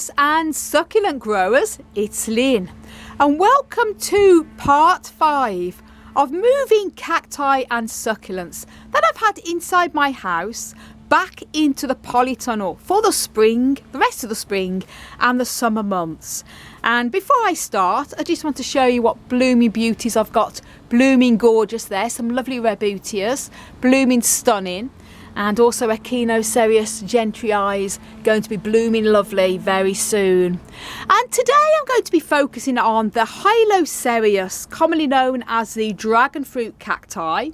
cactus and succulent growers, it's Lynn, and welcome to part 5 of moving cacti and succulents that I've had inside my house back into the polytunnel for the spring, the rest of the spring and the summer months. And before I start, I just want to show you what blooming beauties I've got blooming gorgeous there. Some lovely Repotting, blooming stunning, and also Echinocereus gentrii going to be blooming lovely very soon. And today I'm going to be focusing on the Hylocereus, commonly known as the dragon fruit cacti.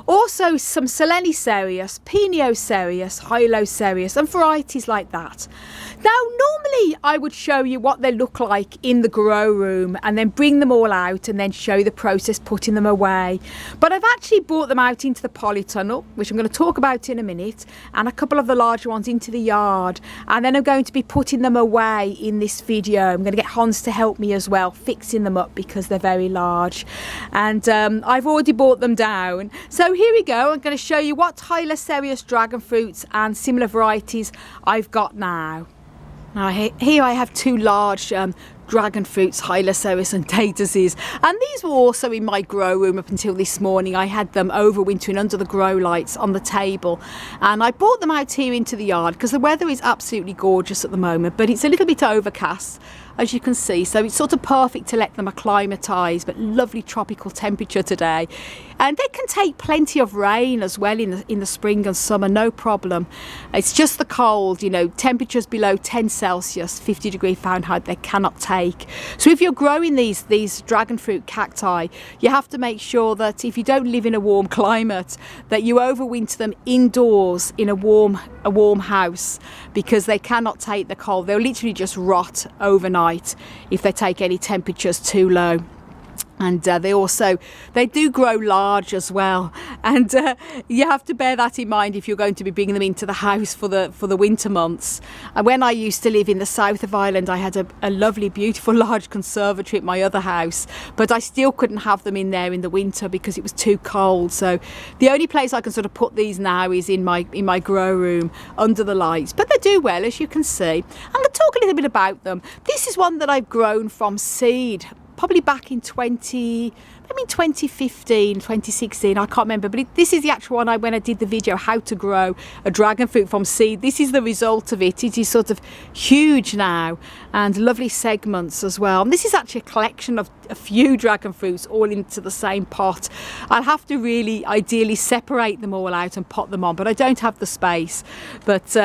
Also some Selenicereus, Peniocereus, Hylocereus and varieties like that. Now normally I would show you what they look like in the grow room and then bring them all out and then show you the process putting them away. But I've actually brought them out into the polytunnel, which I'm going to talk about in a minute, and a couple of the larger ones into the yard, and then I'm going to be putting them away in this video. I'm going to get Hans to help me as well, fixing them up because they're very large, and I've already brought them down. So here we go. I'm going to show you what Hylocereus dragon fruits and similar varieties I've got now. Now here I have two large dragon fruits, Hylocereus and Cactuses, and these were also in my grow room up until this morning. I had them overwintering under the grow lights on the table, and I brought them out here into the yard because the weather is absolutely gorgeous at the moment, but it's a little bit overcast, as you can see, so it's sort of perfect to let them acclimatise, but lovely tropical temperature today. And they can take plenty of rain as well in the spring and summer, no problem. It's just the cold, you know, temperatures below 10 Celsius, 50 degree Fahrenheit, they cannot take. So if you're growing these dragon fruit cacti, you have to make sure that if you don't live in a warm climate, that you overwinter them indoors in a warm house, because they cannot take the cold. They'll literally just rot overnight if they take any temperatures too low. And they do grow large as well, and you have to bear that in mind if you're going to be bringing them into the house for the winter months. And when I used to live in the south of Ireland, I had a lovely beautiful large conservatory at my other house, but I still couldn't have them in there in the winter because it was too cold. So the only place I can sort of put these now is in my grow room under the lights, but they do well, as you can see. I'm going to talk a little bit about them. This is one that I've grown from seed probably back in 2015, 2016, I can't remember, but this is the actual one when I did the video how to grow a dragon fruit from seed. This is the result of it. It is sort of huge now and lovely segments as well. And this is actually a collection of a few dragon fruits all into the same pot. I'll have to really ideally separate them all out and pot them on, but I don't have the space. But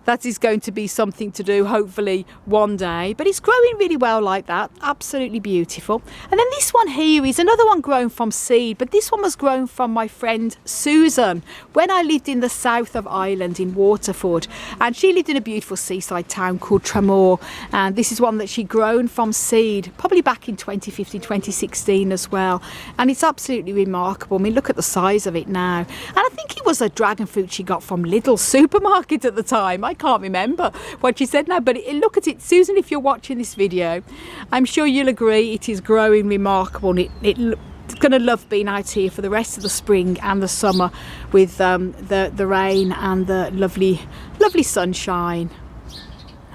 that is going to be something to do hopefully one day, but it's growing really well like that, absolutely beautiful. And then this one here is another one grown from seed, but this one was grown from my friend Susan when I lived in the south of Ireland in Waterford, and she lived in a beautiful seaside town called Tramore, and this is one that she grown from seed probably back in 2015, 2016 as well, and it's absolutely remarkable. I mean, look at the size of it now, and I think it was a dragon fruit she got from Lidl supermarket at the time. I can't remember what she said now, but look at it, Susan, if you're watching this video, I'm sure you'll agree it is growing remarkable, and it's going to love being out here for the rest of the spring and the summer with the rain and the lovely sunshine.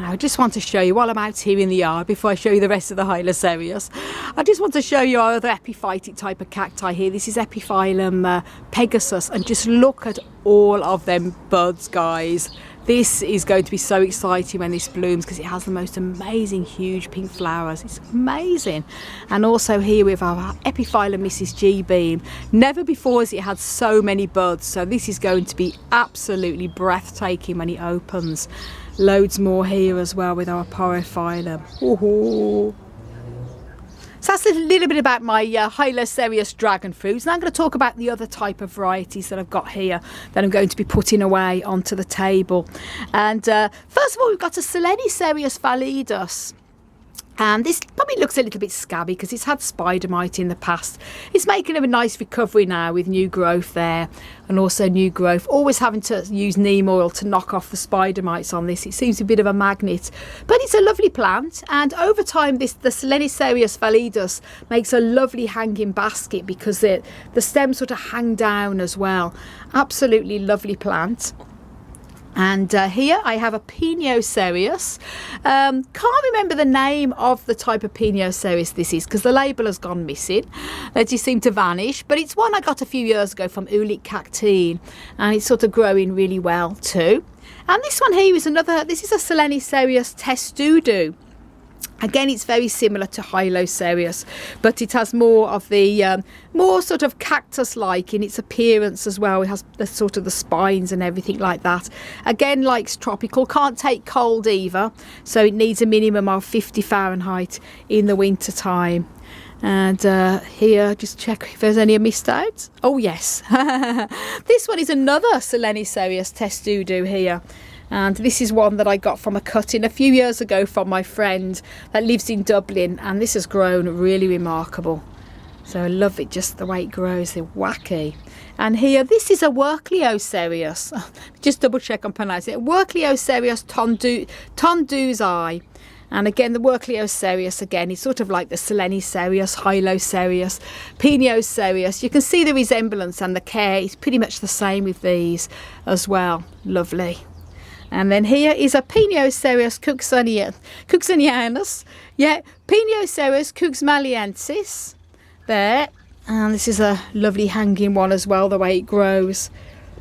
Now, I just want to show you while I'm out here in the yard, before I show you the rest of the Hylocereus, I just want to show you our other epiphytic type of cacti here. This is Epiphyllum Pegasus, and just look at all of them buds, guys. This is going to be so exciting when this blooms because it has the most amazing huge pink flowers. It's amazing. And also here with our Epiphyllum Mrs. G Beam. Never before has it had so many buds, so this is going to be absolutely breathtaking when it opens. Loads more here as well with our Polytunnel. Ooh. So that's a little bit about my Hylocereus dragon fruits. Now I'm going to talk about the other type of varieties that I've got here that I'm going to be putting away onto the table. And first of all, we've got a Selenicereus validus. And this probably looks a little bit scabby because it's had spider mite in the past. It's making a nice recovery now with new growth there, and also new growth. Always having to use neem oil to knock off the spider mites on this. It seems a bit of a magnet, but it's a lovely plant. And over time, the Selenicereus validus makes a lovely hanging basket because the stems sort of hang down as well. Absolutely lovely plant. And here I have a Piniocereus. Can't remember the name of the type of Piniocereus this is because the label has gone missing. They just seem to vanish. But it's one I got a few years ago from Cacti, and it's sort of growing really well too. And this one here is this is a Selenicereus testudo. Again, it's very similar to Hylocereus, but it has more of the more sort of cactus-like in its appearance as well. It has the sort of the spines and everything like that. Again, likes tropical, can't take cold either, so it needs a minimum of 50 Fahrenheit in the winter time. And here, just check if there's any missed out. Oh yes, this one is another Selenicereus testudo here. And this is one that I got from a cutting a few years ago from my friend that lives in Dublin, and this has grown really remarkable. So I love it just the way it grows. They're wacky. And here, this is a Werkliocereus. Just double check I'm pronouncing it. Werkliocereus tondusii. And again, the Werkliocereus again is sort of like the Selenicereus, Hylocereus, Piniocereus. You can see the resemblance, and the care is pretty much the same with these as well. Lovely. And then here is a Piniocereus cooksonianus. Yeah, Piniocereus cooksmaliensis. There. And this is a lovely hanging one as well, the way it grows.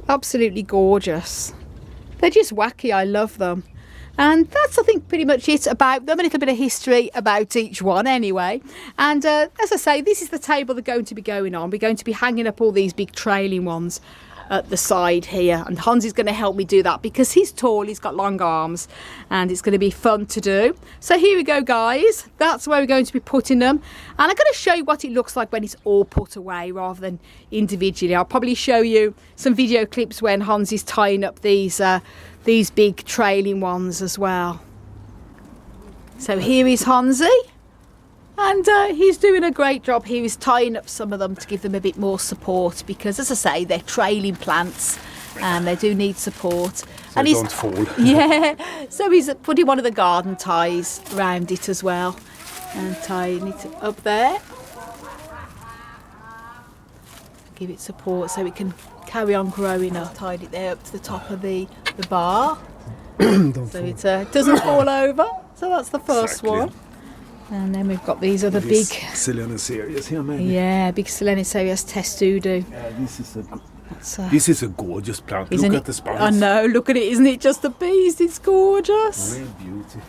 Absolutely gorgeous. They're just wacky. I love them. And that's, I think, pretty much it about them. A little bit of history about each one anyway. And as I say, this is the table they're going to be going on. We're going to be hanging up all these big trailing ones at the side here, and Hans is going to help me do that because he's tall, he's got long arms, and it's going to be fun to do. So here we go, guys. That's where we're going to be putting them, and I'm going to show you what it looks like when it's all put away rather than individually. I'll probably show you some video clips when Hans is tying up these big trailing ones as well. So here is Hansi. And he's doing a great job here. He's tying up some of them to give them a bit more support because, as I say, they're trailing plants and they do need support. So and they he's, don't fall. Yeah, so he's putting one of the garden ties around it as well and tying it up there. Give it support so it can carry on growing. I've tied it there up to the top of the bar so it doesn't fall over. So that's the first one. And then we've got these other big Selenicereus here, maybe. Yeah, big Selenicereus testudo. This is a gorgeous plant. Look at the spines. I know, look at it, isn't it just a beast? It's gorgeous. Real beauty.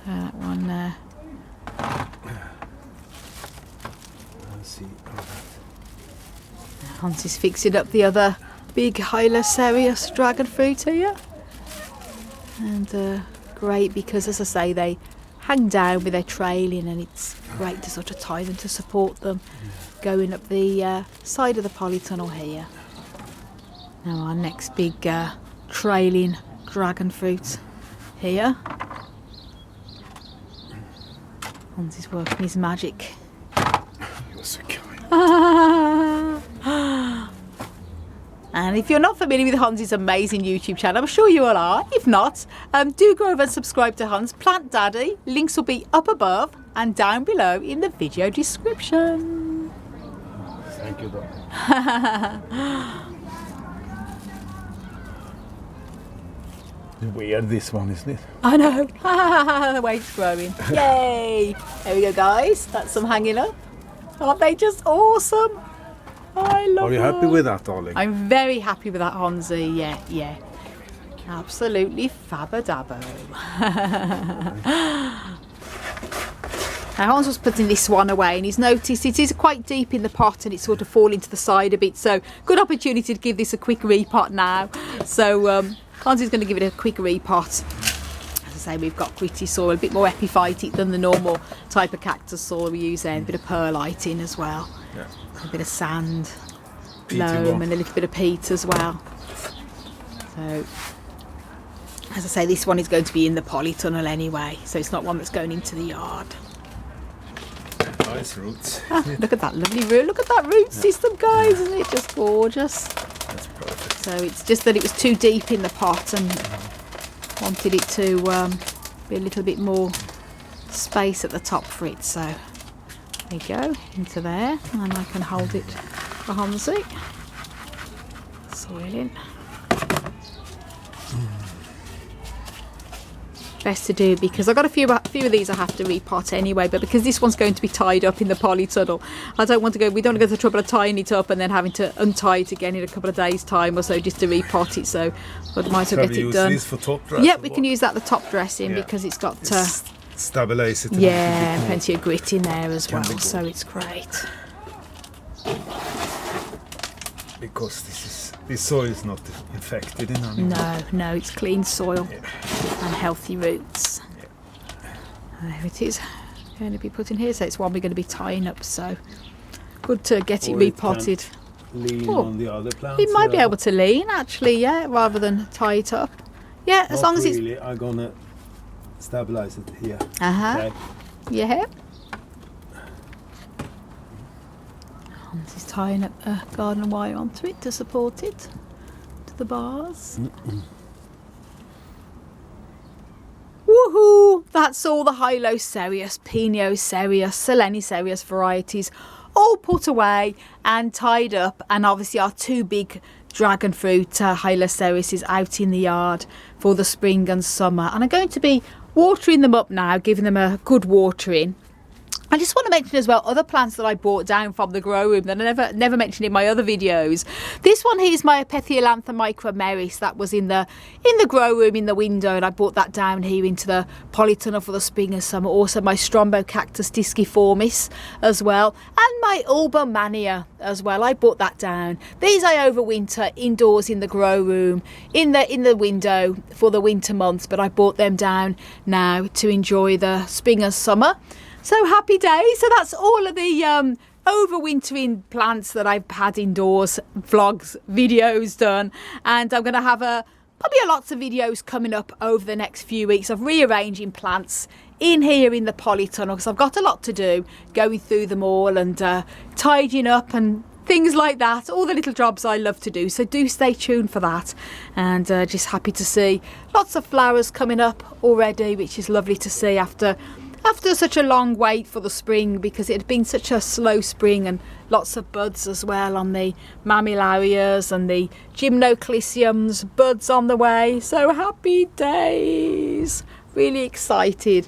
That one there. Let's see. Hans is fixing up the other big Hylocereus dragon fruit here. And great because, as I say, they hang down with their trailing, and it's great to sort of tie them to support them going up the side of the polytunnel here. Now our next big trailing dragon fruit here. Hans is working his magic. You're so kind. And if you're not familiar with Hans's amazing YouTube channel, I'm sure you all are. If not, do go over and subscribe to Hans Plant Daddy. Links will be up above and down below in the video description. Thank you, Doc. Weird, this one, isn't it? I know. The way it's growing. Yay! There we go, guys. That's some hanging up. Aren't they just awesome? I love Are you happy them. with that, darling? I'm very happy with that, Hansi. Yeah. Absolutely fabadabo. Now Hans was putting this one away, and he's noticed it is quite deep in the pot and it's sort of falling to the side a bit, so good opportunity to give this a quick repot now. So Hans is going to give it a quick repot. As I say, we've got gritty soil, a bit more epiphytic than the normal type of cactus soil we use there, a bit of perlite in as well. Yeah. A bit of sand, Peat loam, and a little bit of peat as well. So, as I say, this one is going to be in the polytunnel anyway, so it's not one that's going into the yard. Nice roots. Look at that lovely root. Look at that root system, guys. Isn't it just gorgeous? That's perfect. So it's just that it was too deep in the pot and wanted it to be a little bit more space at the top for it. So there you go, into there, and I can hold it for Hansi. Soil in. Best to do, because I've got a few of these I have to repot anyway, but because this one's going to be tied up in the polytunnel, we don't want to go to the trouble of tying it up and then having to untie it again in a couple of days time or so just to repot it. So I might as well get it done. This for top dress? Yeah, we can use that the top dressing because it's got stabilize it. Yeah, plenty of grit in there as well, so it's great. Because this soil is not infected in any way. No, it's clean soil and healthy roots. There it is. Going to be put in here, so it's one we're going to be tying up. So good to get it repotted. Lean on the other plants. It might be able to lean actually, rather than tie it up. Yeah, as long as it's. Really, I'm gonna stabilize it here. Okay. Yeah. This is tying up a garden wire onto it to support it to the bars. Woohoo! That's all the Hylocereus, Piniocereus, Selenicereus varieties all put away and tied up, and obviously our two big dragon fruit Hylocereus is out in the yard for the spring and summer, and I'm going to be watering them up now, giving them a good watering. I just want to mention as well other plants that I brought down from the grow room that I never mentioned in my other videos. This one here is my Epithyolantha micromeris that was in the grow room in the window, and I brought that down here into the polytunnel for the spring and summer. Also my Cactus disciformis as well, and my Albomania as well. I brought that down. These I overwinter indoors in the grow room in the window for the winter months, but I brought them down now to enjoy the spring and summer. So happy days. So that's all of the overwintering plants that I've had indoors, vlogs, videos done. And I'm going to have probably lots of videos coming up over the next few weeks of rearranging plants in here in the polytunnel, because I've got a lot to do, going through them all and tidying up and things like that, all the little jobs I love to do. So do stay tuned for that, and just happy to see lots of flowers coming up already, which is lovely to see after such a long wait for the spring, because it had been such a slow spring, and lots of buds as well on the Mammillarias and the Gymnoclisiums, buds on the way. So happy days, really excited.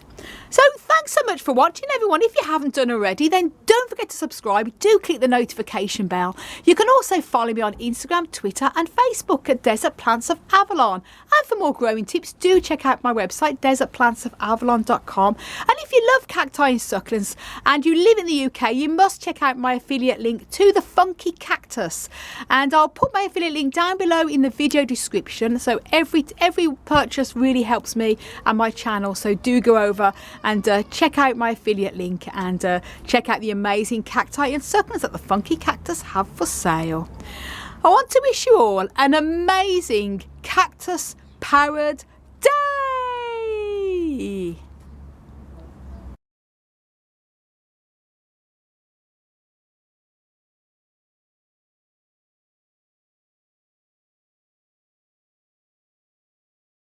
So thanks so much for watching, everyone. If you haven't done already, then don't forget to subscribe. Do click the notification bell. You can also follow me on Instagram, Twitter and Facebook at Desert Plants of Avalon. And for more growing tips, do check out my website, desertplantsofavalon.com. And if you love cacti and succulents and you live in the UK, you must check out my affiliate link to the Funky Cactus. And I'll put my affiliate link down below in the video description. So every purchase really helps me and my channel. So do go over and check out my affiliate link, and check out the amazing cacti and succulents that the Funky Cactus have for sale. I want to wish you all an amazing cactus powered